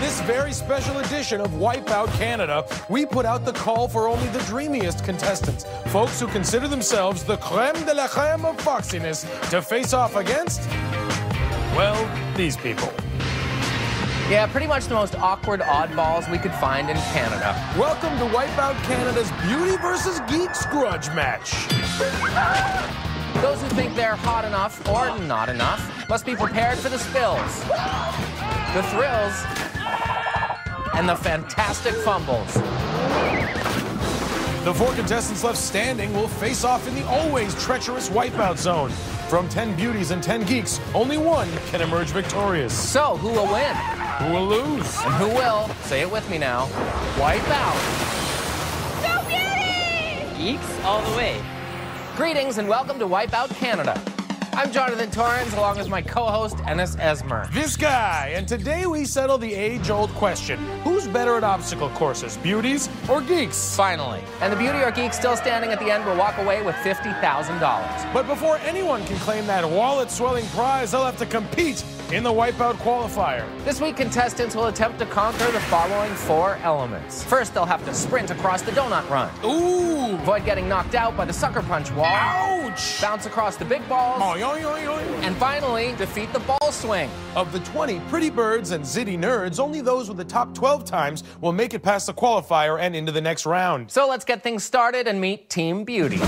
this very special edition of Wipeout Canada, we put out the call for only the dreamiest contestants, folks who consider themselves the creme de la creme of foxiness, to face off against, well, these people. Yeah, pretty much the most awkward oddballs we could find in Canada. Welcome to Wipeout Canada's Beauty versus Geeks grudge match. Those who think they're hot enough or not enough must be prepared for the spills, the thrills, and the fantastic fumbles. The 4 contestants left standing will face off in the always treacherous Wipeout zone. From 10 beauties and 10 geeks, only one can emerge victorious. So, who will win? Who will lose? And who will, say it with me now, wipe out? Go Beauties! Geeks all the way. Greetings and welcome to Wipeout Canada. I'm Johnathan Torrens, along with my co-host, Ennis Esmer. This guy, and today we settle the age-old question. Who's better at obstacle courses, beauties or geeks? Finally. And the beauty or geek still standing at the end will walk away with $50,000. But before anyone can claim that wallet-swelling prize, they'll have to compete in the Wipeout qualifier. This week, contestants will attempt to conquer the following 4 elements. First, they'll have to sprint across the donut run. Ooh! Avoid getting knocked out by the sucker punch wall. Ouch! Bounce across the big balls. Oh, yoing, yoing, yoing. And finally, defeat the ball swing. Of the 20 pretty birds and zitty nerds, only those with the top 12 times will make it past the qualifier and into the next round. So let's get things started and meet Team Beauties.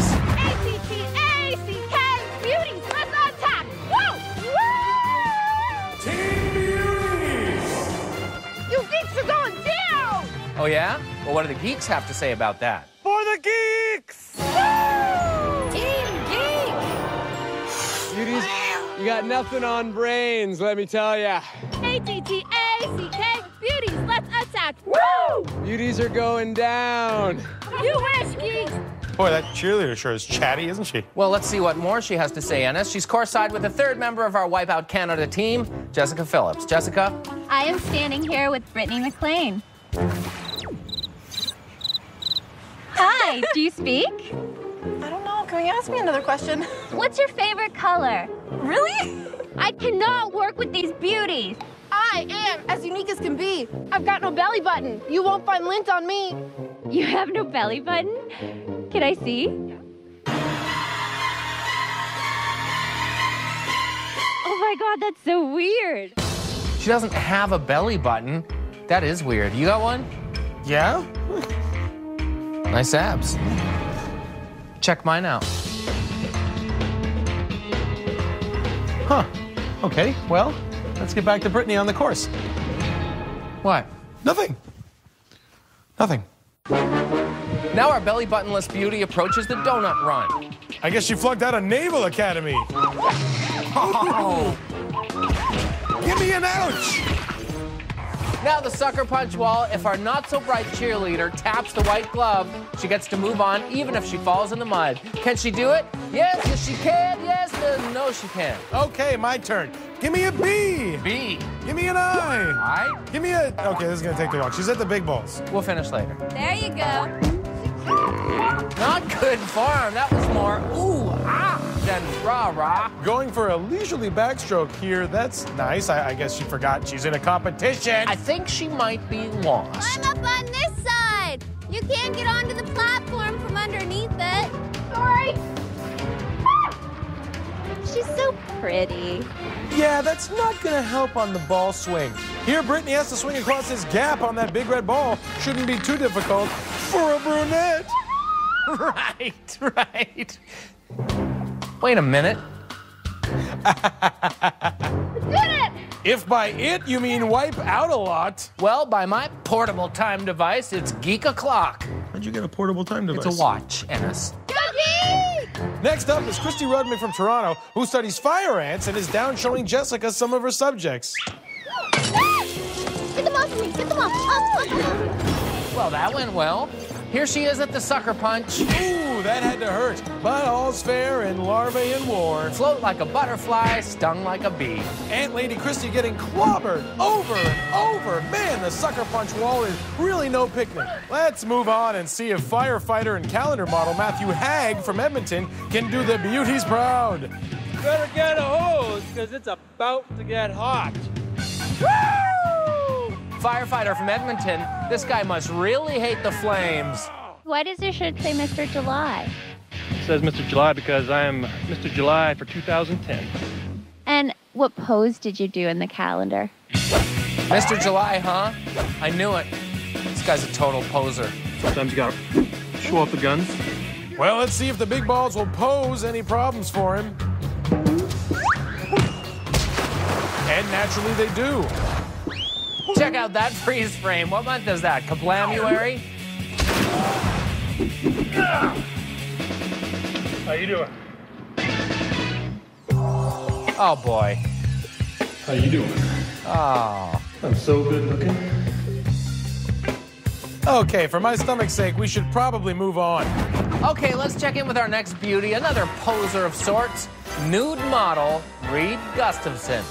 Beauties, let's attack! Woo! Woo! Team Beauties! You geeks are going down! Oh yeah? Well, what do the geeks have to say about that? For the geeks! Woo! Team Geek! Beauties, you got nothing on brains, let me tell ya. ATTACK! Beauties, let's attack! Woo! Beauties are going down. You wish, geeks! Boy, that cheerleader sure is chatty, isn't she? Well, let's see what more she has to say, Ennis. She's courtside with the 3rd member of our Wipeout Canada team, Jessica Phillips. Jessica? I am standing here with Brittany McLean. Hi, do you speak? I don't know. Can you ask me another question? What's your favorite color? Really? I cannot work with these beauties. I am as unique as can be. I've got no belly button. You won't find lint on me. You have no belly button? Can I see? Oh my God, that's so weird. She doesn't have a belly button. That is weird. You got one? Yeah? Nice abs. Check mine out. Huh. Okay, well, let's get back to Brittany on the course. What? Nothing. Nothing. Now our belly buttonless beauty approaches the donut run. I guess she flunked out of Naval Academy. Oh. Give me an ouch! Now the sucker punch wall. If our not-so-bright cheerleader taps the white glove, she gets to move on even if she falls in the mud. Can she do it? Yes, she can. Yes, no, she can't. Okay, my turn. Give me a B. B. Give me an I. I? Give me a... Okay, this is gonna take too long. She's at the big balls. We'll finish later. There you go. Not good form. That was more ooh, ah, than rah-rah. Going for a leisurely backstroke here. That's nice. I guess she forgot she's in a competition. I think she might be lost. I'm up on this side! You can't get onto the platform from underneath it. Sorry. She's so pretty. Yeah, that's not gonna help on the ball swing. Here, Brittany has to swing across this gap on that big red ball. Shouldn't be too difficult for a brunette. Right. Wait a minute. Did it! If by it you mean wipe out a lot. Well, by my portable time device, it's geek o'clock. How'd you get a portable time device? It's a watch, Ennis. Go Geeks! Next up is Christy Rudman from Toronto, who studies fire ants and is down showing Jessica some of her subjects. Get them off me! Get them off! Well, that went well. Here she is at the sucker punch. Ooh, that had to hurt. But all's fair in larvae and war. Float like a butterfly, stung like a bee. Ant Lady Christy getting clobbered over and over. Man, the sucker punch wall is really no picnic. Let's move on and see if firefighter and calendar model Matthew Haig from Edmonton can do the beauties proud. Better get a hose, because it's about to get hot. Woo! firefighter from Edmonton. This guy must really hate the flames. Why does your shirt say Mr. July? It says Mr. July because I am Mr. July for 2010. And what pose did you do in the calendar? Mr. July, huh? I knew it. This guy's a total poser. Sometimes you gotta show off the guns. Well, let's see if the big balls will pose any problems for him. And naturally they do. Check out that freeze frame. What month is that? Kablamuary? How you doing? Oh, boy. How you doing? Oh. I'm so good looking. Okay, for my stomach's sake, we should probably move on. Okay, let's check in with our next beauty, another poser of sorts, nude model, Reed Gustafson.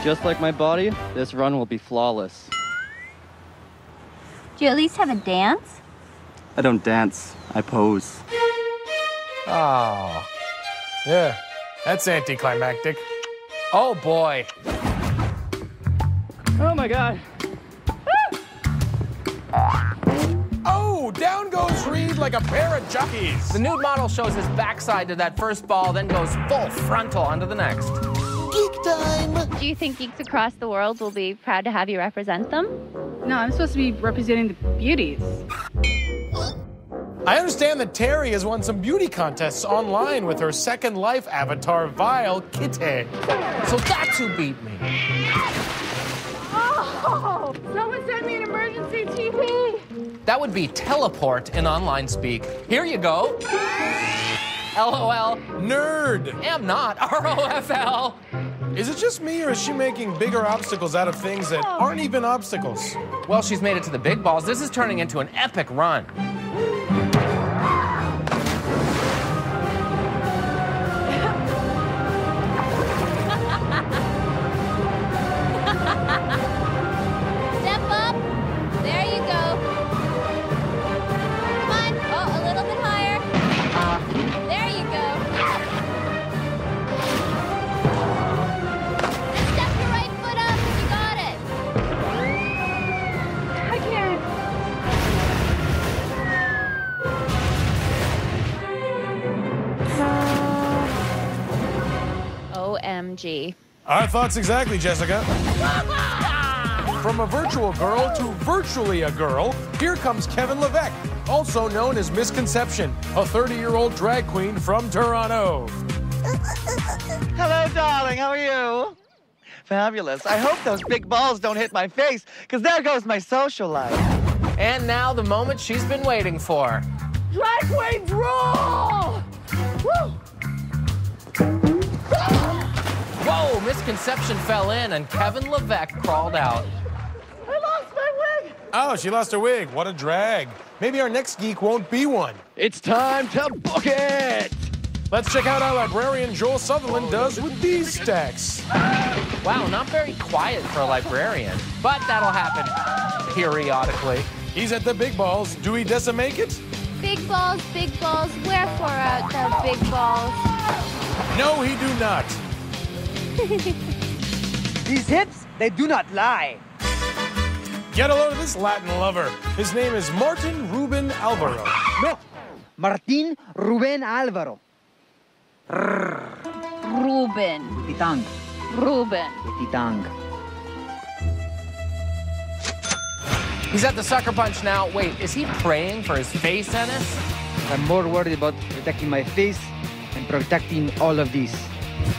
Just like my body, this run will be flawless. Do you at least have a dance? I don't dance, I pose. Oh. Yeah, that's anticlimactic. Oh, boy. Oh my God. Oh, down goes Reed like a pair of jockeys. The nude model shows his backside to that first ball, then goes full frontal onto the next. Geek time! Do you think geeks across the world will be proud to have you represent them? No, I'm supposed to be representing the Beauties. I understand that Terry has won some beauty contests online with her Second Life avatar, Vile Kitty. So that's who beat me. Oh! Someone send me an emergency TP! That would be teleport in online speak. Here you go. LOL. Nerd. Am not. ROFL. Is it just me, or is she making bigger obstacles out of things that aren't even obstacles? Well, she's made it to the big balls. This is turning into an epic run. Step up. There you go. Come on. Oh, a little bit higher. There you go. Just step your right foot up. You got it. I can't. OMG. Our thoughts exactly, Jessica. From a virtual girl to virtually a girl, here comes Kevin Levesque, also known as Misconception, a 30-year-old drag queen from Toronto. Hello, darling. How are you? Fabulous. I hope those big balls don't hit my face, because there goes my social life. And now the moment she's been waiting for. Drag queens rule! Woo! Whoa, Misconception fell in and Kevin Levesque crawled out. I lost my wig! Oh, she lost her wig. What a drag. Maybe our next geek won't be one. It's time to book it! Let's check out how librarian Joel Sutherland does with these stacks. Wow, not very quiet for a librarian, but that'll happen periodically. He's at the big balls. Do he make it? Big balls, wherefore out the big balls? No, he do not. These hips, they do not lie. Get a load of this Latin lover. His name is Martin Ruben Alvaro. No, Martin Ruben Alvaro. Ruben. Titang. Ruben. Titang. He's at the sucker punch now. Wait, is he praying for his face, Ennis? I'm more worried about protecting my face and protecting all of these.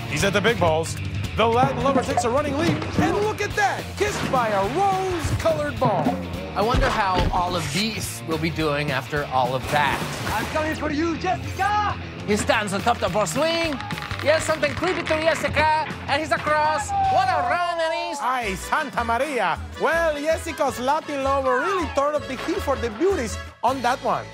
He's at the big balls. The Latin lover takes a running leap, and look at that! Kissed by a rose-colored ball. I wonder how all of these will be doing after all of that. I'm coming for you, Jessica! He stands on top of the swing. Yes, something creepy to Jessica, and he's across. What a run, Ennis! Ay, Santa Maria. Well, Jessica's Latin lover really turned up the heat for the beauties on that one.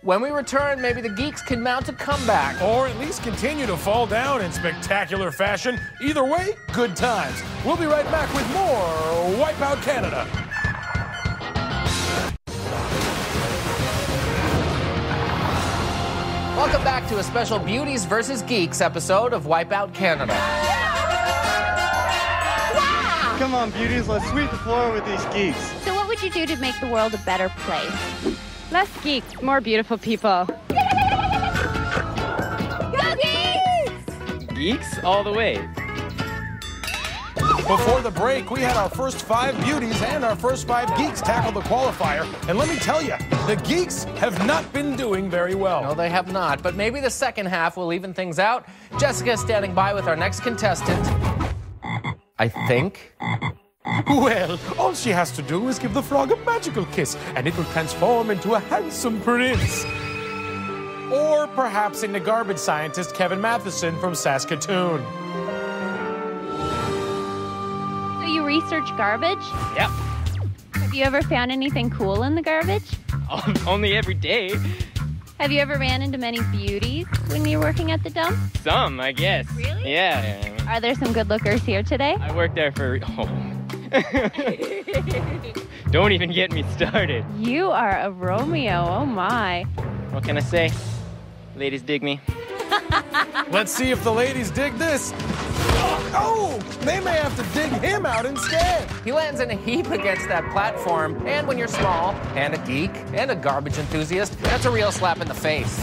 When we return, maybe the Geeks can mount a comeback. Or at least continue to fall down in spectacular fashion. Either way, good times. We'll be right back with more Wipeout Canada. Welcome back to a special Beauties versus Geeks episode of Wipeout Canada. Wow! Come on, beauties, let's sweep the floor with these geeks. So what would you do to make the world a better place? Less geeks, more beautiful people. Go Geeks! Geeks all the way. Before the break, we had our first 5 beauties and our first 5 geeks tackle the qualifier. And let me tell you, the geeks have not been doing very well. No, they have not, but maybe the second half will even things out. Jessica is standing by with our next contestant. I think. Well, all she has to do is give the frog a magical kiss, and it will transform into a handsome prince. Or perhaps into garbage scientist Kevin Matheson from Saskatoon. So you research garbage? Yep. Have you ever found anything cool in the garbage? Only every day. Have you ever ran into many beauties when you're working at the dump? Some, I guess. Really? Yeah. Are there some good lookers here today? I work there for... Oh. Don't even get me started. You are a Romeo, oh my. What can I say? Ladies dig me. Let's see if the ladies dig this. Oh, they may have to dig him out instead. He lands in a heap against that platform, and when you're small, and a geek, and a garbage enthusiast, that's a real slap in the face.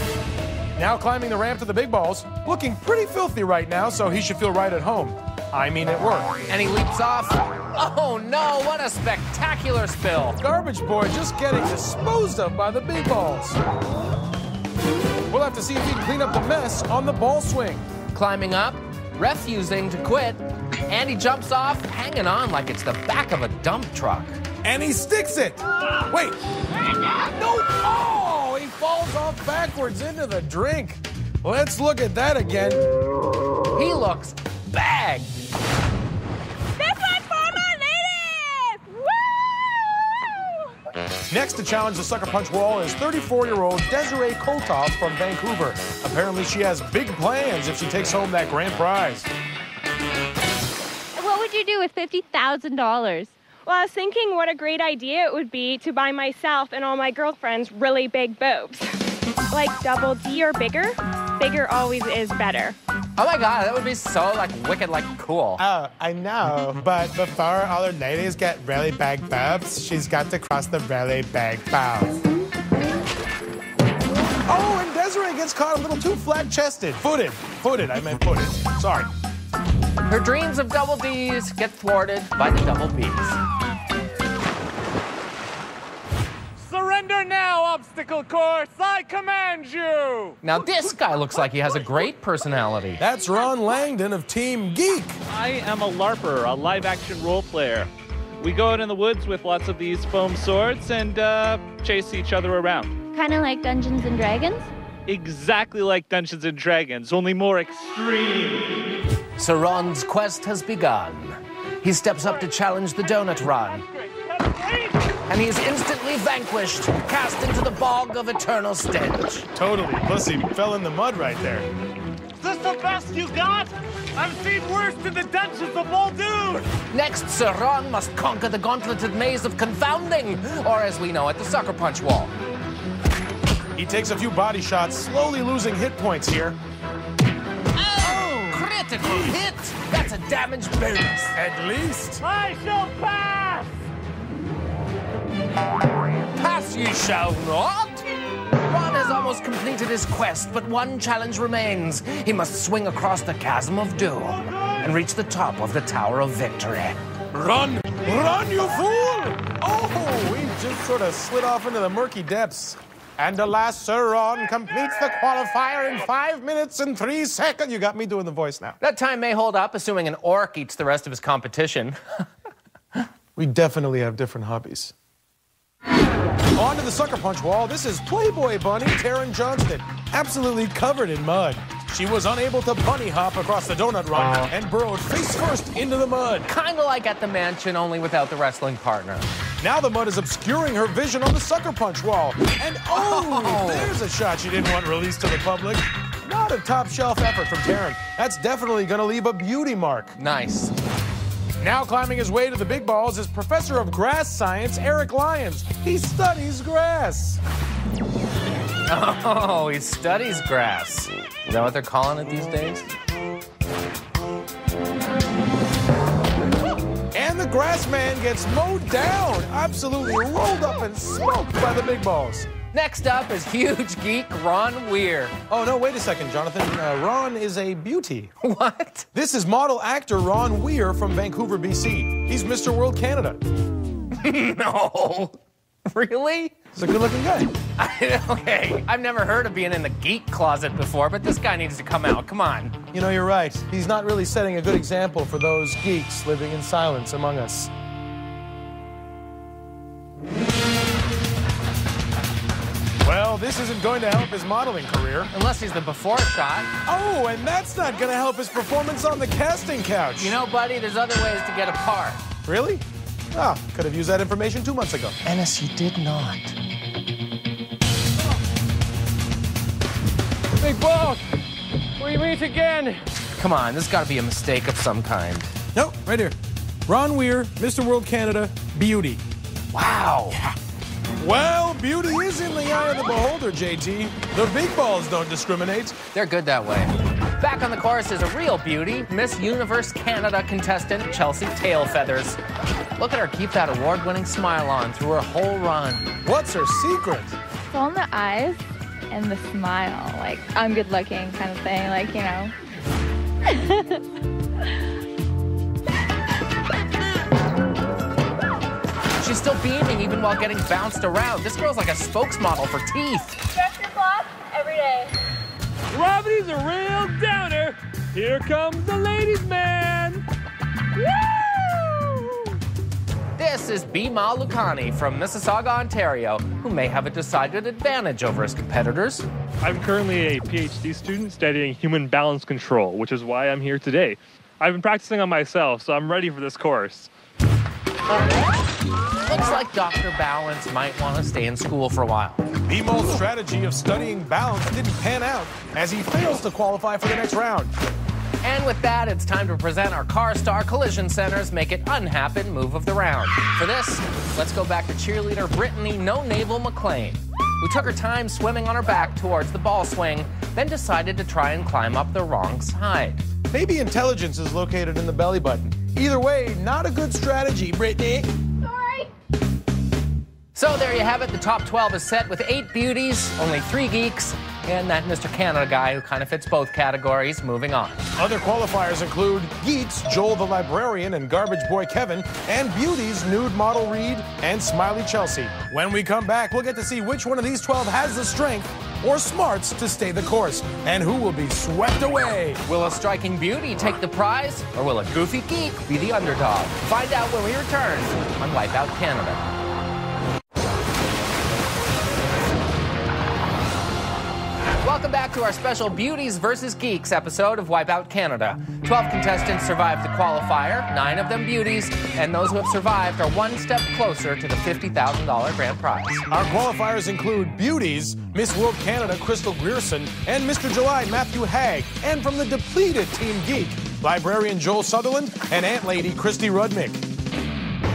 Now climbing the ramp to the big balls, looking pretty filthy right now, so he should feel right at home. I mean at work. And he leaps off. Oh no, what a spectacular spill. Garbage boy just getting disposed of by the big balls. We'll have to see if he can clean up the mess on the ball swing. Climbing up, refusing to quit, and he jumps off, hanging on like it's the back of a dump truck. And he sticks it. Wait. No. Oh, he falls off backwards into the drink. Let's look at that again. He looks bagged. This one's for my ladies! Woo! Next to challenge the sucker punch wall is 34-year-old Desiree Koltoff from Vancouver. Apparently she has big plans if she takes home that grand prize. What would you do with $50,000? Well, I was thinking what a great idea it would be to buy myself and all my girlfriends really big boobs. Like double D or bigger. Bigger always is better. Oh my god, that would be so wicked cool. Oh, I know, but before all her ladies get really big boobs, she's got to cross the really big balls. Oh, and Desiree gets caught a little too flat-chested. Footed, I meant footed. Sorry. Her dreams of double Ds get thwarted by the double Bs. Surrender now, obstacle course! I command you! Now this guy looks like he has a great personality. That's Ron Langdon of Team Geek. I am a LARPer, a live-action role player. We go out in the woods with lots of these foam swords and chase each other around. Kind of like Dungeons and Dragons? Exactly like Dungeons and Dragons, only more extreme. Sir Ron's quest has begun. He steps up to challenge the donut run. And he is instantly vanquished, cast into the bog of eternal stench. Totally. Plus, he fell in the mud right there. Is this the best you got? I've seen worse in the dungeons of Muldoon! Next, Sir Ron must conquer the gauntleted maze of confounding, or as we know it, the sucker punch wall. He takes a few body shots, slowly losing hit points here. Oh! Critical hit! That's a damage bonus. At least. I shall pass! Pass ye shall not! Ron has almost completed his quest, but one challenge remains. He must swing across the chasm of doom and reach the top of the Tower of Victory. Run! Run, you fool! Oh, he just sort of slid off into the murky depths. And alas, Sir Ron completes the qualifier in 5 minutes and 3 seconds. You got me doing the voice now. That time may hold up, assuming an orc eats the rest of his competition. We definitely have different hobbies. On to the sucker punch wall. This is Playboy Bunny Taryn Johnston, absolutely covered in mud. She was unable to bunny hop across the donut run and burrowed face first into the mud. Kind of like at the mansion, only without the wrestling partner. Now the mud is obscuring her vision on the sucker punch wall. And there's a shot she didn't want released to the public. Not a top shelf effort from Taryn. That's definitely gonna leave a beauty mark. Nice. Now climbing his way to the big balls is Professor of Grass Science, Eric Lyons. He studies grass. Oh, he studies grass. Is that what they're calling it these days? And the grass man gets mowed down, absolutely rolled up and smoked by the big balls. Next up is huge geek Ron Weir. Oh, no, wait a second, Johnathan. Ron is a beauty. What? This is model actor Ron Weir from Vancouver, BC. He's Mr. World Canada. No. Really? He's a good-looking guy. Okay, I've never heard of being in the geek closet before, but this guy needs to come out. Come on. You know, you're right. He's not really setting a good example for those geeks living in silence among us. Well, this isn't going to help his modeling career. Unless he's the before shot. Oh, and that's not going to help his performance on the casting couch. You know, buddy, there's other ways to get a part. Really? Oh, could have used that information 2 months ago. Ennis, you did not. Big boss, we meet again. Come on, this has got to be a mistake of some kind. Nope, right here. Ron Weir, Mr. World Canada, beauty. Wow. Yeah. Well, beauty is in the eye of the beholder, JT. The big balls don't discriminate. They're good that way. Back on the course is a real beauty, Miss Universe Canada contestant Chelsea Tailfeathers. Look at her keep that award-winning smile on through her whole run. What's her secret? It's all in the eyes and the smile. Like, I'm good looking kind of thing, like, you know. She's still beaming even while getting bounced around. This girl's like a spokesmodel for teeth. Dress your clock every day. Robbie's a real downer. Here comes the ladies' man. Woo! This is Bima Lucani from Mississauga, Ontario, who may have a decided advantage over his competitors. I'm currently a PhD student studying human balance control, which is why I'm here today. I've been practicing on myself, so I'm ready for this course. Looks like Dr. Balance might want to stay in school for a while. Bima's strategy of studying balance didn't pan out as he fails to qualify for the next round. And with that, it's time to present our Car Star Collision Center's Make It Unhappen move of the round. For this, let's go back to cheerleader Brittany No Navel McLean, who took her time swimming on her back towards the ball swing, then decided to try and climb up the wrong side. Maybe intelligence is located in the belly button. Either way, not a good strategy, Brittany. Sorry. So there you have it. The top 12 is set with 8 beauties, only 3 geeks, and that Mr. Canada guy who kind of fits both categories. Moving on. Other qualifiers include Geeks, Joel the Librarian and Garbage Boy Kevin, and Beauties, Nude Model Reed and Smiley Chelsea. When we come back, we'll get to see which one of these 12 has the strength or smarts to stay the course, and who will be swept away. Will a striking beauty take the prize, or will a goofy geek be the underdog? Find out when we return on Wipeout Canada. Welcome back to our special Beauties versus Geeks episode of Wipeout Canada. 12 contestants survived the qualifier, 9 of them beauties, and those who have survived are one step closer to the $50,000 grand prize. Our qualifiers include Beauties, Miss World Canada Crystal Grierson, and Mr. July Matthew Haig, and from the depleted Team Geek, Librarian Joel Sutherland and Ant Lady Christy Rudnick.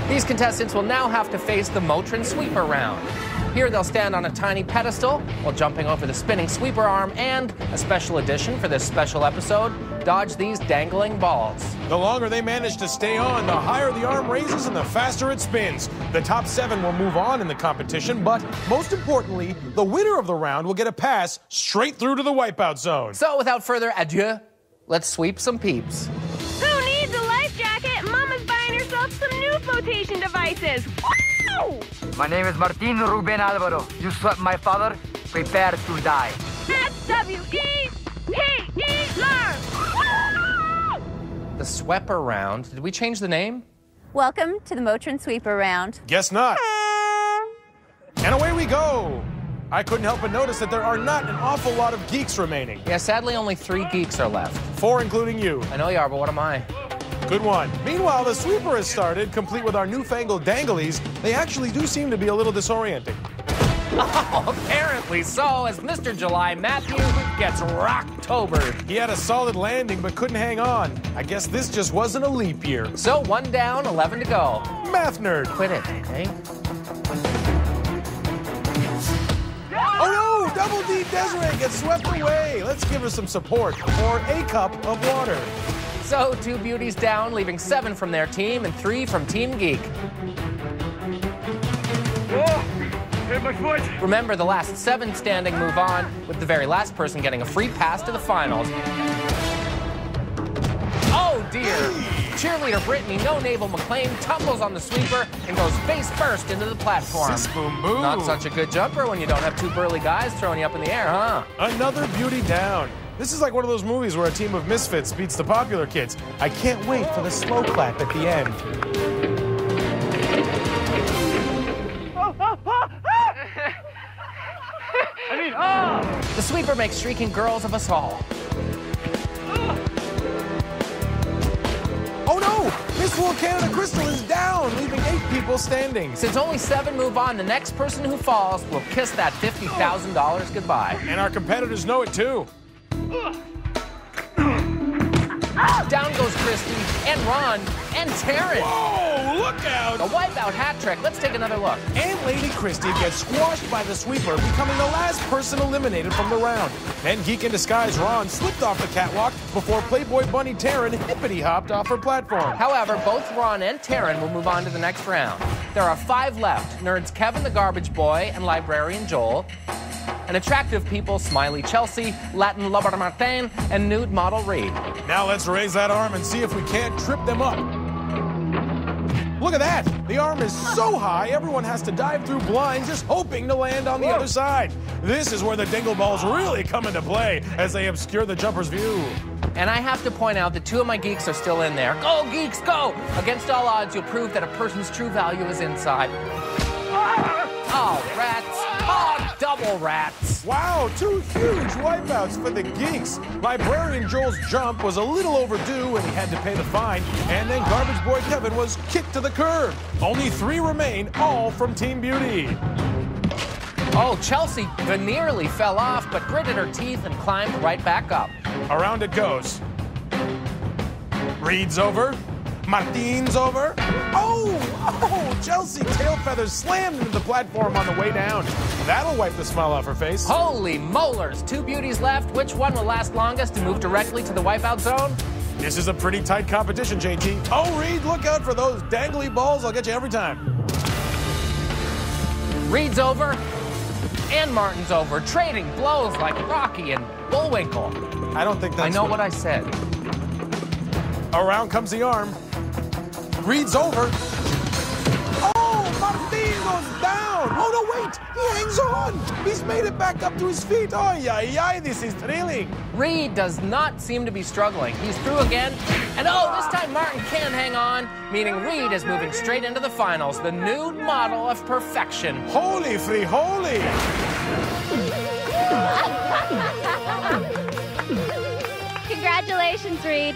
These contestants will now have to face the Motrin Sweeper round. Here they'll stand on a tiny pedestal while jumping over the spinning sweeper arm and, a special edition for this special episode, dodge these dangling balls. The longer they manage to stay on, the higher the arm raises and the faster it spins. The top 7 will move on in the competition, but most importantly, the winner of the round will get a pass straight through to the wipeout zone. So without further ado, let's sweep some peeps. Who needs a life jacket? Mama's buying herself some new flotation devices. Wow! My name is Martin Ruben Alvaro. You swept my father, prepare to die. S-W-E-P-E-R! The Sweeper round. Did we change the name? Welcome to the Motrin Sweeper round. Guess not. And away we go. I couldn't help but notice that there are not an awful lot of geeks remaining. Yeah, sadly only 3 geeks are left. 4 including you. I know you are, but what am I? Good one. Meanwhile, the sweeper has started, complete with our newfangled danglies. They actually do seem to be a little disorienting. Oh, apparently so, as Mr. July Matthew gets rocktobered. He had a solid landing, but couldn't hang on. I guess this just wasn't a leap year. So 1 down, 11 to go. Math nerd. Quit it, okay? Oh no! Double D Desiree gets swept away. Let's give her some support, or a cup of water. So 2 beauties down, leaving 7 from their team and 3 from Team Geek. Whoa! Hit my foot! Remember, the last 7 standing move on, with the very last person getting a free pass to the finals. Oh dear! Cheerleader Brittany, no Naval McLean, tumbles on the sweeper and goes face first into the platform. Boom, boom. Not such a good jumper when you don't have 2 burly guys throwing you up in the air, huh? Another beauty down. This is like one of those movies where a team of misfits beats the popular kids. I can't wait for the slow clap at the end. The sweeper makes shrieking girls of us all. Oh no! Miss World Canada Crystal is down, leaving 8 people standing. Since only 7 move on, the next person who falls will kiss that $50,000 goodbye. And our competitors know it too. Down goes Christy, and Ron, and Torrens. Whoa, look out! A wipeout hat trick. Let's take another look. And Lady Christy gets squashed by the sweeper, becoming the last person eliminated from the round. Then Geek in Disguise Ron slipped off the catwalk before Playboy Bunny Torrens hippity-hopped off her platform. However, both Ron and Torrens will move on to the next round. There are 5 left. Nerds Kevin the Garbage Boy and Librarian Joel. And attractive people, Smiley Chelsea, Latin Lover Martin, and nude model Reed. Now let's raise that arm and see if we can't trip them up. Look at that! The arm is so high, everyone has to dive through blinds just hoping to land on the other side. This is where the dingle balls really come into play as they obscure the jumper's view. And I have to point out that 2 of my geeks are still in there. Go, Geeks, go! Against all odds, you'll prove that a person's true value is inside. Oh, rats. Oh, double rats. Wow, 2 huge wipeouts for the Geeks. Librarian Joel's jump was a little overdue and he had to pay the fine. And then Garbage Boy Kevin was kicked to the curb. Only 3 remain, all from Team Beauty. Oh, Chelsea nearly fell off, but gritted her teeth and climbed right back up. Around it goes. Reed's over. Martin's over. Oh, Chelsea tail feathers slammed into the platform on the way down. That'll wipe the smile off her face. Holy molars, 2 beauties left. Which one will last longest and move directly to the wipeout zone? This is a pretty tight competition, JT. Oh, Reed, look out for those dangly balls. I'll get you every time. Reed's over, and Martin's over, trading blows like Rocky and Bullwinkle. I don't think that's I know what I said. Around comes the arm. Reed's over. Oh, Martin goes down. Oh, no, wait. He hangs on. He's made it back up to his feet. Oh, yeah, this is thrilling. Reed does not seem to be struggling. He's through again. And this time Martin can hang on, meaning Reed is moving straight into the finals, the new model of perfection. Holy free holy. Congratulations, Reed.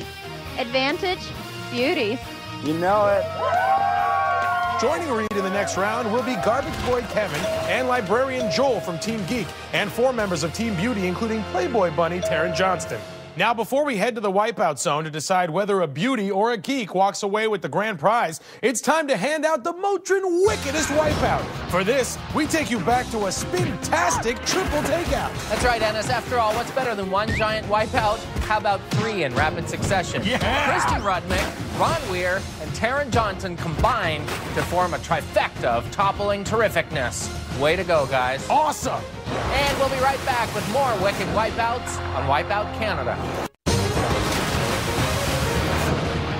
Advantage, Beauties. You know it. Joining Reed in the next round will be Garbage Boy Kevin and Librarian Joel from Team Geek, and 4 members of Team Beauty, including Playboy Bunny Torrens Johnston. Now, before we head to the wipeout zone to decide whether a beauty or a geek walks away with the grand prize, it's time to hand out the Motrin wickedest wipeout. For this, we take you back to a spin-tastic triple takeout. That's right, Ennis. After all, what's better than 1 giant wipeout? How about 3 in rapid succession? Yeah! Christy Rudnick, Ron Weir, and Torrens Johnson combined to form a trifecta of toppling terrificness. Way to go, guys. Awesome! And we'll be right back with more wicked wipeouts on Wipeout Canada.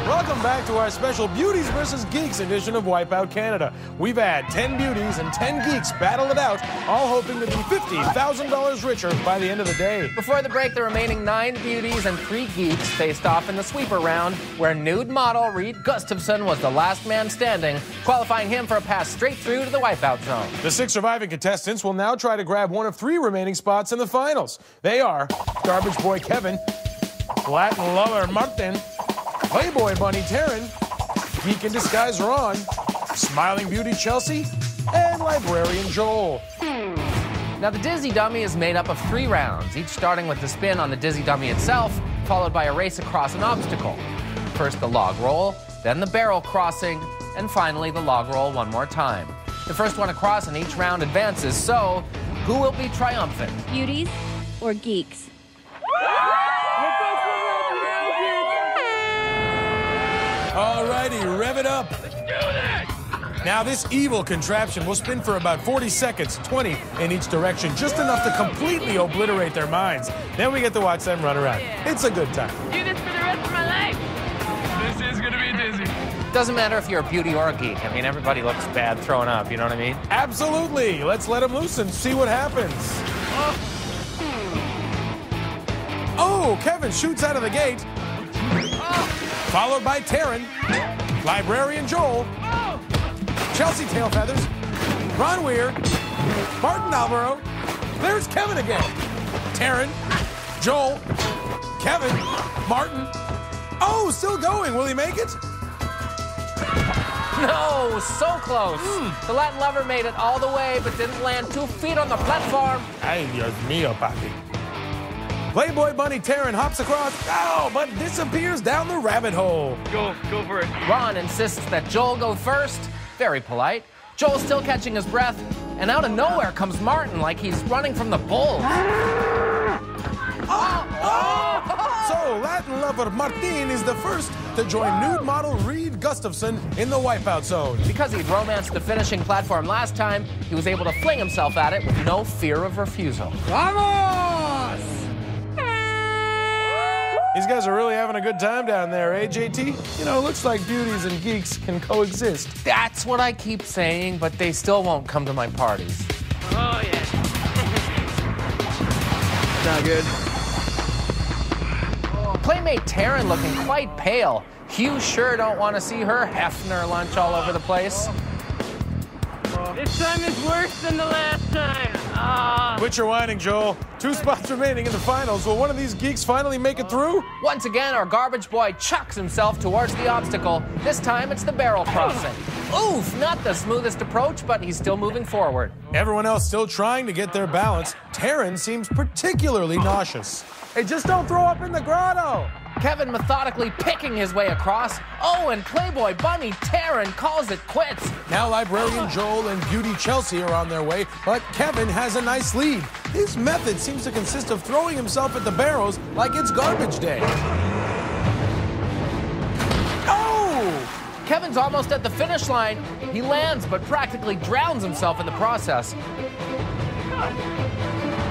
Welcome back to our special Beauties vs. Geeks edition of Wipeout Canada. We've had 10 beauties and 10 geeks battle it out, all hoping to be $50,000 richer by the end of the day. Before the break, the remaining 9 beauties and 3 geeks faced off in the sweeper round, where nude model Reed Gustafson was the last man standing, qualifying him for a pass straight through to the wipeout zone. The 6 surviving contestants will now try to grab one of 3 remaining spots in the finals. They are Garbage Boy Kevin, Latin Lover Martin, Playboy Bunny Torrens, Geek in Disguise Ron, Smiling Beauty Chelsea, and Librarian Joel. Now, the Dizzy Dummy is made up of 3 rounds, each starting with the spin on the Dizzy Dummy itself, followed by a race across an obstacle. First the log roll, then the barrel crossing, and finally the log roll one more time. The first one across in each round advances, so who will be triumphant? Beauties or geeks? ready, rev it up. Let's do this! Now this evil contraption will spin for about 40 seconds, 20 in each direction, just enough to completely obliterate their minds. Then we get to watch them run around. It's a good time. Do this for the rest of my life. This is gonna be dizzy. Doesn't matter if you're a beauty or a geek. I mean, everybody looks bad throwing up, you know what I mean? Absolutely. Let's let them loose and see what happens. Oh, Kevin shoots out of the gate. Followed by Taryn, Librarian Joel, Chelsea Tailfeathers, Ron Weir, Martin Alvaro. There's Kevin again. Taryn, Joel, Kevin, Martin. Oh, still going. Will he make it? No, so close. The Latin lover made it all the way, but didn't land 2 feet on the platform. Ay, Dios mío, papi. Playboy Bunny Taryn hops across, but disappears down the rabbit hole. Go for it. Ron insists that Joel go first. Very polite. Joel's still catching his breath, and out of nowhere comes Martin like he's running from the bulls. So Latin lover Martin is the first to join nude model Reed Gustafson in the Wipeout zone. Because he'd romanced the finishing platform last time, he was able to fling himself at it with no fear of refusal. Vamos! These guys are really having a good time down there, eh, JT? You know, it looks like beauties and geeks can coexist. That's what I keep saying, but they still won't come to my parties. Oh, yeah. Not good. Playmate Taryn looking quite pale. You sure don't want to see her Hefner lunch all over the place. This time is worse than the last time. Quit your whining, Joel. 2 spots remaining in the finals. Will one of these geeks finally make it through? Once again, our garbage boy chucks himself towards the obstacle. This time, it's the barrel crossing. Oof, not the smoothest approach, but he's still moving forward. Everyone else still trying to get their balance. Taryn seems particularly nauseous. Hey, just don't throw up in the grotto. Kevin methodically picking his way across. Oh, and Playboy Bunny Taryn calls it quits. Now Librarian Joel and Beauty Chelsea are on their way, but Kevin has a nice lead. His method seems to consist of throwing himself at the barrels like it's garbage day. Oh! Kevin's almost at the finish line. He lands, but practically drowns himself in the process.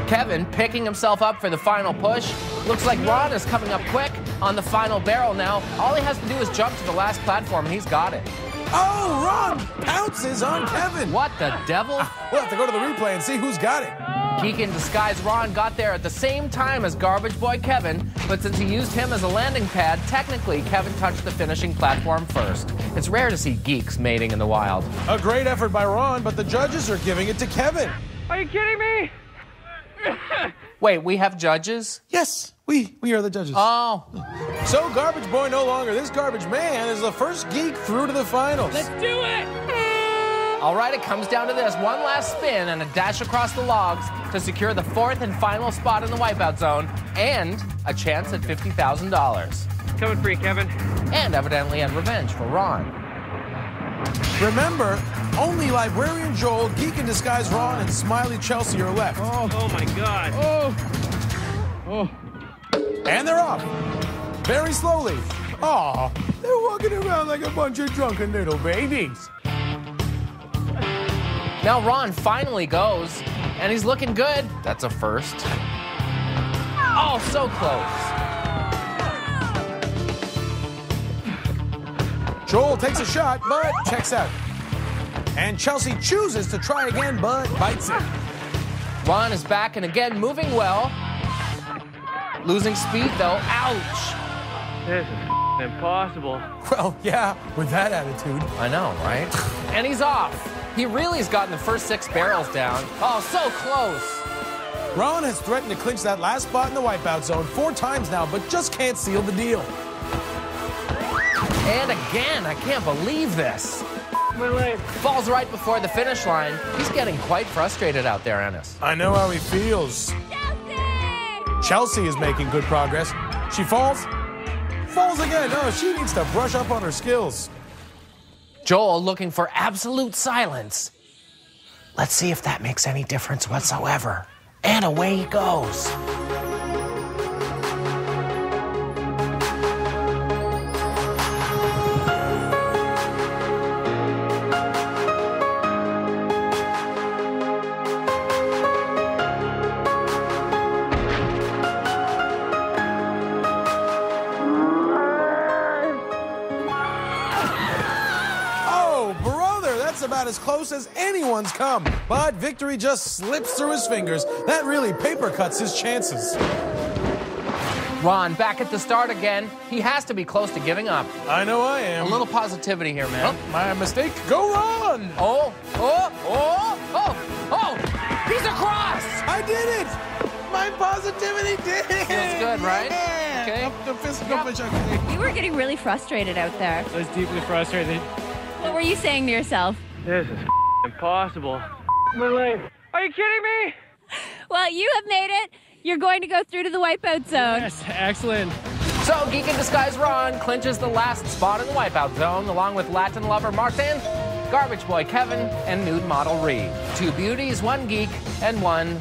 Kevin picking himself up for the final push. Looks like Ron is coming up quick on the final barrel now. All he has to do is jump to the last platform, and he's got it. Oh, Ron pounces on Kevin. What the devil? We'll have to go to the replay and see who's got it. Geek in Disguise Ron got there at the same time as Garbage Boy Kevin, but since he used him as a landing pad, technically Kevin touched the finishing platform first. It's rare to see geeks mating in the wild. A great effort by Ron, but the judges are giving it to Kevin. Are you kidding me? Wait, we have judges? Yes, we are the judges. Oh. So Garbage Boy no longer this garbage man is the first geek through to the finals. Let's do it! All right, it comes down to this. One last spin and a dash across the logs to secure the 4th and final spot in the Wipeout zone and a chance at $50,000. Coming for you, Kevin. And evidently and revenge for Ron. Remember, only Librarian Joel, Geek in Disguise Ron, and Smiley Chelsea are left. Oh my God. Oh. And they're off. Very slowly. Aw, they're walking around like a bunch of drunken little babies. Now Ron finally goes, and he's looking good. That's a first. Oh, so close. Joel takes a shot, but checks out. And Chelsea chooses to try again, but bites it. Ron is back and again moving well. Losing speed, though. Ouch. This is impossible. Well, yeah, with that attitude. I know, right? And he's off. He really has gotten the first 6 barrels down. Oh, so close. Ron has threatened to clinch that last spot in the Wipeout zone 4 times now, but just can't seal the deal. And again, I can't believe this. My leg. Falls right before the finish line. He's getting quite frustrated out there, Ennis. I know how he feels. Chelsea is making good progress. She falls again. No, she needs to brush up on her skills. Joel looking for absolute silence. Let's see if that makes any difference whatsoever. And away he goes. That's about as close as anyone's come. But victory just slips through his fingers. That really paper cuts his chances. Ron, back at the start again. He has to be close to giving up. I know I am. A little positivity here, man. Oh, my mistake. Go Ron! Oh! He's across! I did it! My positivity did it! Feels good, right? Yeah. Okay. The physical push, okay. You were getting really frustrated out there. I was deeply frustrated. What were you saying to yourself? This is impossible. My life. Are you kidding me? Well, you have made it. You're going to go through to the Wipeout zone. Yes, excellent. So, Geek in Disguise Ron clinches the last spot in the Wipeout zone, along with Latin lover Martin, Garbage Boy Kevin, and nude model Reed. 2 beauties, 1 geek, and 1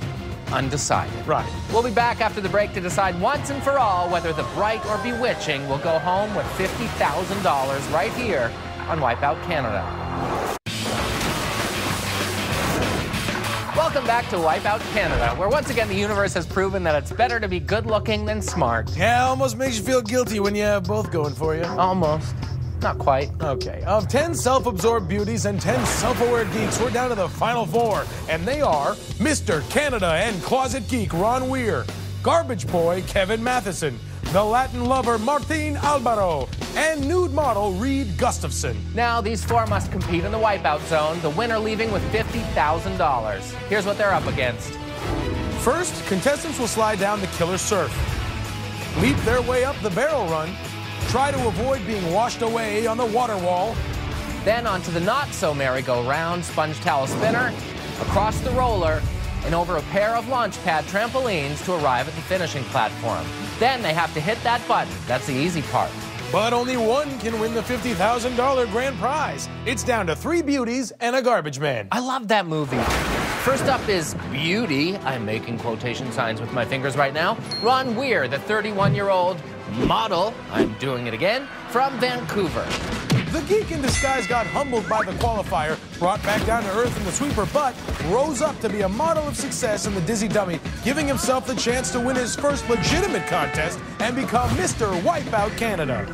undecided. Right. We'll be back after the break to decide once and for all whether the bright or bewitching will go home with $50,000 right here on Wipeout Canada. Welcome back to Wipeout Canada, where once again the universe has proven that it's better to be good-looking than smart. Yeah, almost makes you feel guilty when you have both going for you. Almost. Not quite. Okay, of 10 self-absorbed beauties and 10 self-aware geeks, we're down to the final 4, and they are Mr. Canada and Closet Geek Ron Weir, Garbage Boy Kevin Matheson, the Latin lover Martin Alvaro, and nude model Reed Gustafson. Now, these 4 must compete in the Wipeout zone, the winner leaving with $50,000. Here's what they're up against. First, contestants will slide down the killer surf, leap their way up the barrel run, try to avoid being washed away on the water wall. Then onto the not-so-merry-go-round sponge towel spinner, across the roller, and over a pair of launch pad trampolines to arrive at the finishing platform. Then they have to hit that button. That's the easy part. But only one can win the $50,000 grand prize. It's down to 3 beauties and a garbage man. I love that movie. First up is Beauty. I'm making quotation signs with my fingers right now. Ron Weir, the 31-year-old model, I'm doing it again, from Vancouver. The geek in disguise got humbled by the qualifier, brought back down to earth in the sweeper, but rose up to be a model of success in the Dizzy Dummy, giving himself the chance to win his first legitimate contest and become Mr. Wipeout Canada.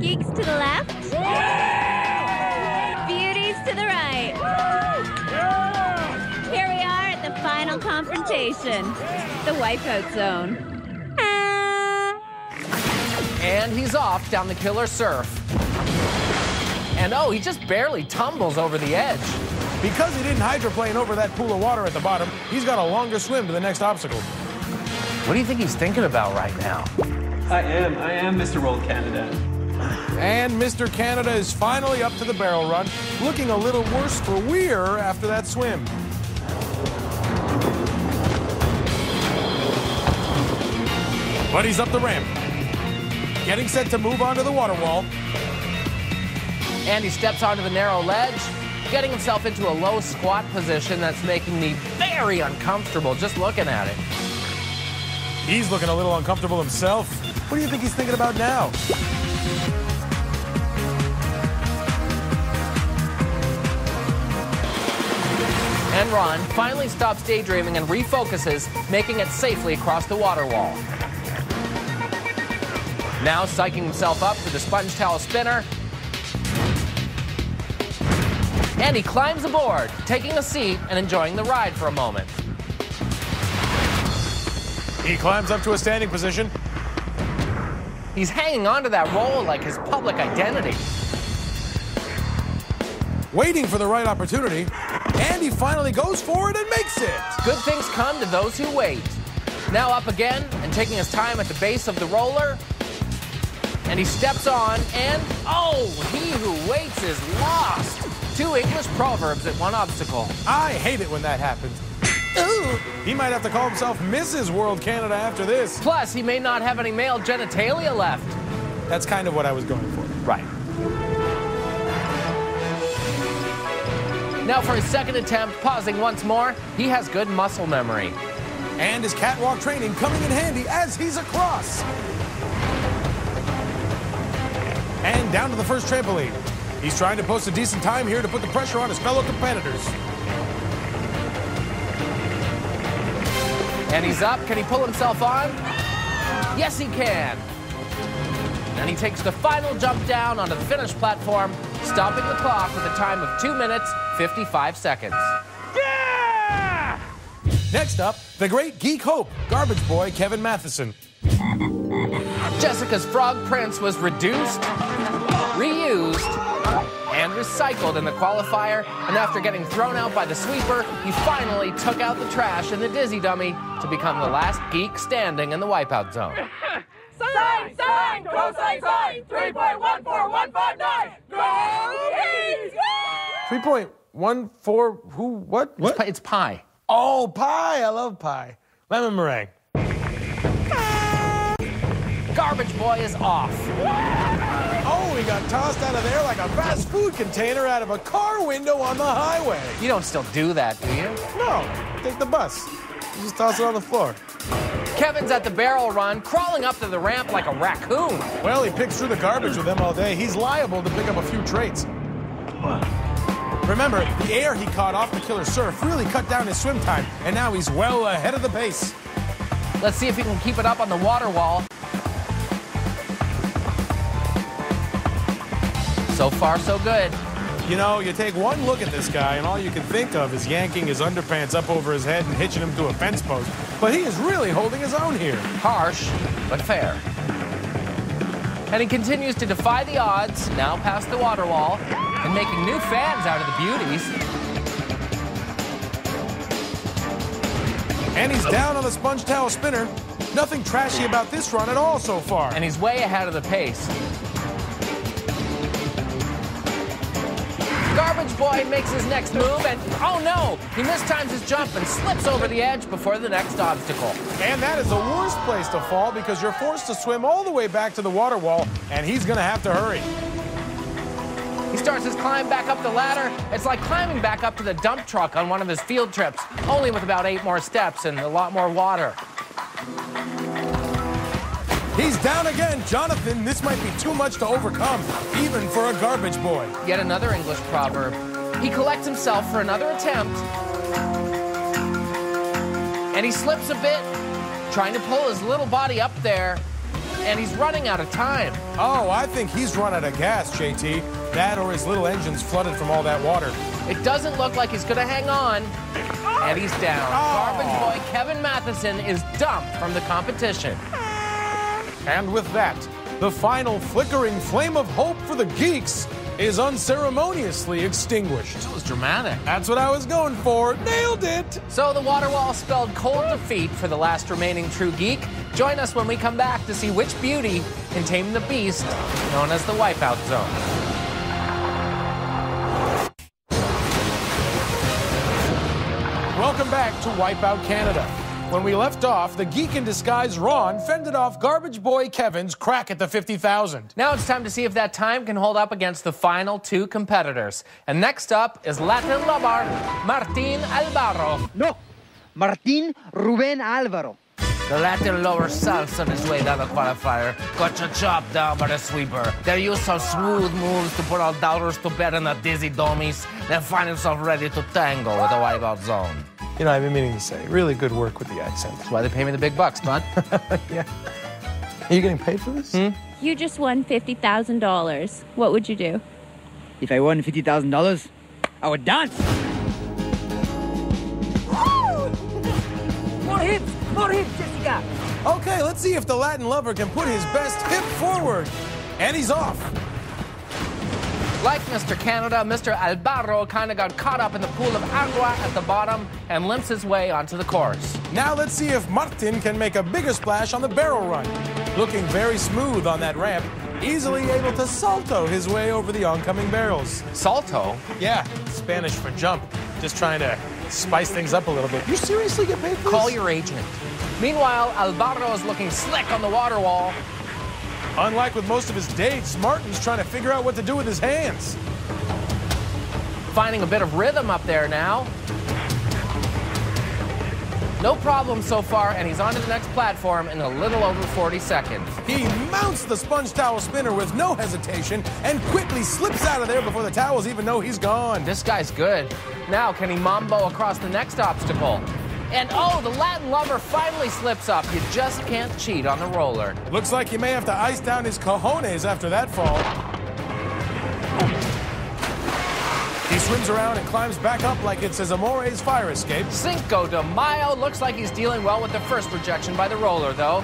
Geeks to the left. Beauties to the right. Here we are at the final confrontation, the Wipeout zone. And he's off down the killer surf. And oh, he just barely tumbles over the edge. Because he didn't hydroplane over that pool of water at the bottom, he's got a longer swim to the next obstacle. What do you think he's thinking about right now? I am Mr. World Canada. And Mr. Canada is finally up to the barrel run, looking a little worse for Weir after that swim. But he's up the ramp, getting set to move onto the water wall. And he steps onto the narrow ledge, getting himself into a low squat position that's making me very uncomfortable just looking at it. He's looking a little uncomfortable himself. What do you think he's thinking about now? And Ron finally stops daydreaming and refocuses, making it safely across the water wall. Now psyching himself up for the sponge towel spinner. And he climbs aboard, taking a seat and enjoying the ride for a moment. He climbs up to a standing position. He's hanging onto that roll like his public identity. Waiting for the right opportunity, and he finally goes for it and makes it. Good things come to those who wait. Now up again and taking his time at the base of the roller. And he steps on and, oh, he who waits is lost. 2 English proverbs at 1 obstacle. I hate it when that happens. He might have to call himself Mrs. World Canada after this. Plus, he may not have any male genitalia left. That's kind of what I was going for. Right. Now for his second attempt, pausing once more, he has good muscle memory. And his catwalk training coming in handy as he's across. And down to the first trampoline. He's trying to post a decent time here to put the pressure on his fellow competitors. And he's up. Can he pull himself on? Yes, he can. and he takes the final jump down onto the finish platform, stopping the clock with a time of 2 minutes, 55 seconds. Yeah! Next up, the great geek hope, garbage boy Kevin Matheson. Jessica's frog prince was reduced, reused, and recycled in the qualifier, and after getting thrown out by the sweeper, he finally took out the trash in the dizzy dummy to become the last geek standing in the wipeout zone. Sign, sign, cosine, sign, 3.14159. Go Geeks! 3.14, who, what? It's pie. Oh, pie, I love pie. Lemon meringue. Garbage boy is off. Oh, he got tossed out of there like a fast food container out of a car window on the highway. You don't still do that, do you? No, take the bus. You just toss it on the floor. Kevin's at the barrel run, crawling up to the ramp like a raccoon. Well, he picks through the garbage with them all day. He's liable to pick up a few traits. Remember, the air he caught off the killer surf really cut down his swim time, and now he's well ahead of the pace. Let's see if he can keep it up on the water wall. So far, so good. You know, you take one look at this guy, and all you can think of is yanking his underpants up over his head and hitching him to a fence post. But he is really holding his own here. Harsh, but fair. And he continues to defy the odds, now past the water wall, and making new fans out of the Beauties. And he's down on the sponge towel spinner. Nothing trashy about this run at all so far. And he's way ahead of the pace. Garbage boy makes his next move, and oh no! He mistimes his jump and slips over the edge before the next obstacle. And that is the worst place to fall because you're forced to swim all the way back to the water wall, and he's gonna have to hurry. He starts his climb back up the ladder. It's like climbing back up to the dump truck on one of his field trips, only with about 8 more steps and a lot more water. He's down again, Johnathan. This might be too much to overcome, even for a garbage boy. Yet another English proverb. He collects himself for another attempt. And he slips a bit, trying to pull his little body up there. And he's running out of time. Oh, I think he's run out of gas, JT. That or his little engine's flooded from all that water. It doesn't look like he's gonna hang on. And he's down. Oh. Garbage boy Kevin Matheson is dumped from the competition. And with that, the final flickering flame of hope for the Geeks is unceremoniously extinguished. That was dramatic. That's what I was going for. Nailed it! So the water wall spelled cold defeat for the last remaining true geek. Join us when we come back to see which beauty can tame the beast known as the Wipeout Zone. Welcome back to Wipeout Canada. When we left off, the geek in disguise Ron fended off garbage boy Kevin's crack at the 50,000. Now it's time to see if that time can hold up against the final 2 competitors. And next up is Latin lover Martin Alvaro. No, Martin Ruben Alvaro. The Latin lover salts on his way down the qualifier. Got your chop down by the sweeper. They use some smooth moves to put all doubters to bed in the dizzy dummies, then find himself ready to tango with the Wipeout Zone. You know, I've been meaning to say, really good work with the accent. That's why they pay me the big bucks, bud. Yeah. Are you getting paid for this? You just won $50,000. What would you do? If I won $50,000, I would dance. More hits, Jessica. Okay, let's see if the Latin lover can put his best hip forward. And he's off. Like Mr. Canada, Mr. Alvaro kind of got caught up in the pool of agua at the bottom and limps his way onto the course. Now let's see if Martin can make a bigger splash on the barrel run. Looking very smooth on that ramp, easily able to salto his way over the oncoming barrels. Salto? Yeah, Spanish for jump. Just trying to spice things up a little bit. You seriously get paid for this? Call your agent. Meanwhile, Alvaro is looking slick on the water wall. Unlike with most of his dates, Martin's trying to figure out what to do with his hands. Finding a bit of rhythm up there now. No problem so far, and he's on to the next platform in a little over 40 seconds. He mounts the sponge towel spinner with no hesitation and quickly slips out of there before the towels even know he's gone. This guy's good. Now, can he mambo across the next obstacle? And oh, the Latin lover finally slips up. You just can't cheat on the roller. Looks like he may have to ice down his cojones after that fall. He swims around and climbs back up like it's his Amore's fire escape. Cinco de Mayo. Looks like he's dealing well with the first rejection by the roller, though.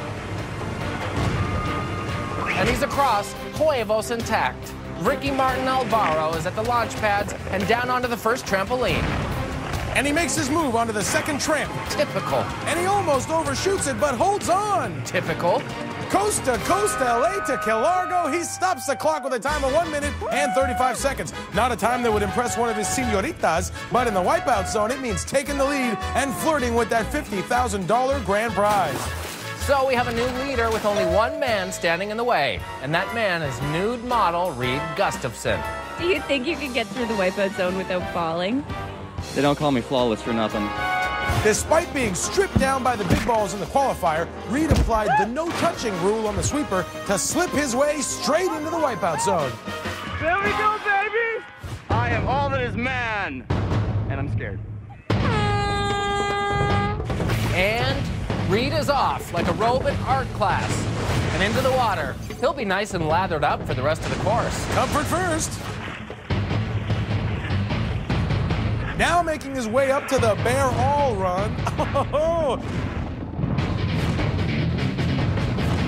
And he's across, huevos intact. Ricky Martin Alvaro is at the launch pads and down onto the first trampoline. And he makes his move onto the second tramp. Typical. And he almost overshoots it, but holds on. Typical. Coast to coast, LA to Key Largo, he stops the clock with a time of 1 minute and 35 seconds. Not a time that would impress one of his senoritas, but in the wipeout zone, it means taking the lead and flirting with that $50,000 grand prize. So we have a new leader with only one man standing in the way, and that man is nude model Reed Gustafson. Do you think you can get through the wipeout zone without falling? They don't call me flawless for nothing. Despite being stripped down by the big balls in the qualifier, Reed applied the no-touching rule on the sweeper to slip his way straight into the wipeout zone. There we go, baby! I am all that is man, and I'm scared. And Reed is off like a robe in art class and into the water. He'll be nice and lathered up for the rest of the course. Comfort first. Now making his way up to the Bear All run.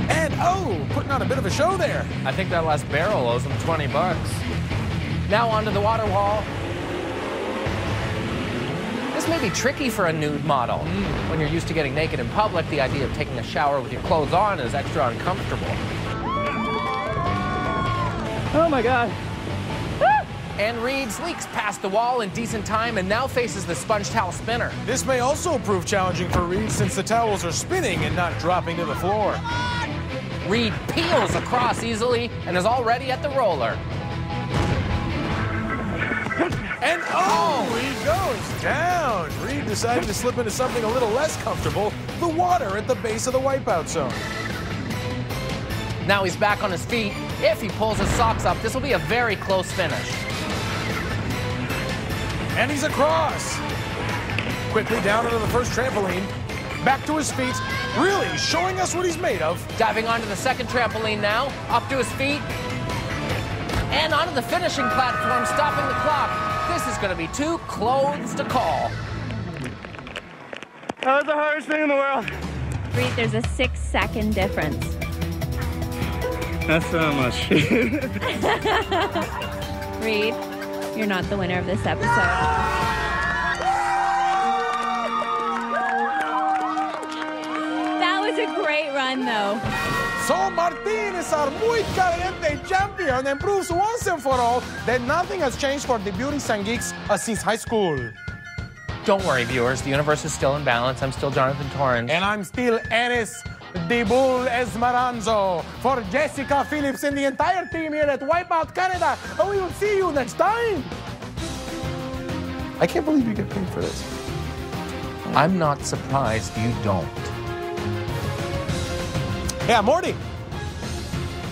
And putting on a bit of a show there. I think that last barrel owes him 20 bucks. Now onto the water wall. This may be tricky for a nude model. When you're used to getting naked in public, the idea of taking a shower with your clothes on is extra uncomfortable. Oh my God. And Reed leaks past the wall in decent time and now faces the sponge towel spinner. This may also prove challenging for Reed since the towels are spinning and not dropping to the floor. Reed peels across easily and is already at the roller. And he goes down. Reed decided to slip into something a little less comfortable, the water at the base of the wipeout zone. Now he's back on his feet. If he pulls his socks up, this will be a very close finish. And he's across. Quickly down into the first trampoline. Back to his feet, really showing us what he's made of. Diving onto the second trampoline now, up to his feet. And onto the finishing platform, stopping the clock. This is going to be too close to call. That was the hardest thing in the world. Reed, there's a 6-second difference. That's not much. Reed, you're not the winner of this episode. That was a great run, though. So Martin is our muy caliente champion and proves once and for all that nothing has changed for the Beauties and Geeks since high school. Don't worry, viewers. The universe is still in balance. I'm still Johnathan Torrens. And I'm still Ennis, the Bull Esmeranzo. For Jessica, Phillips, and the entire team here at Wipeout Canada. And we will see you next time. I can't believe you get paid for this. I'm not surprised you don't. Yeah, Morty.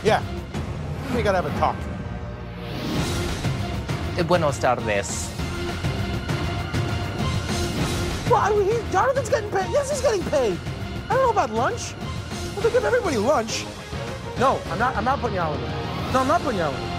Yeah. We gotta have a talk. Buenos tardes. Well, I mean, Jonathan's getting paid. Yes, he's getting paid. I don't know about lunch. Well, they give everybody lunch. No, I'm not putting you out with it. No, I'm not putting you out with it.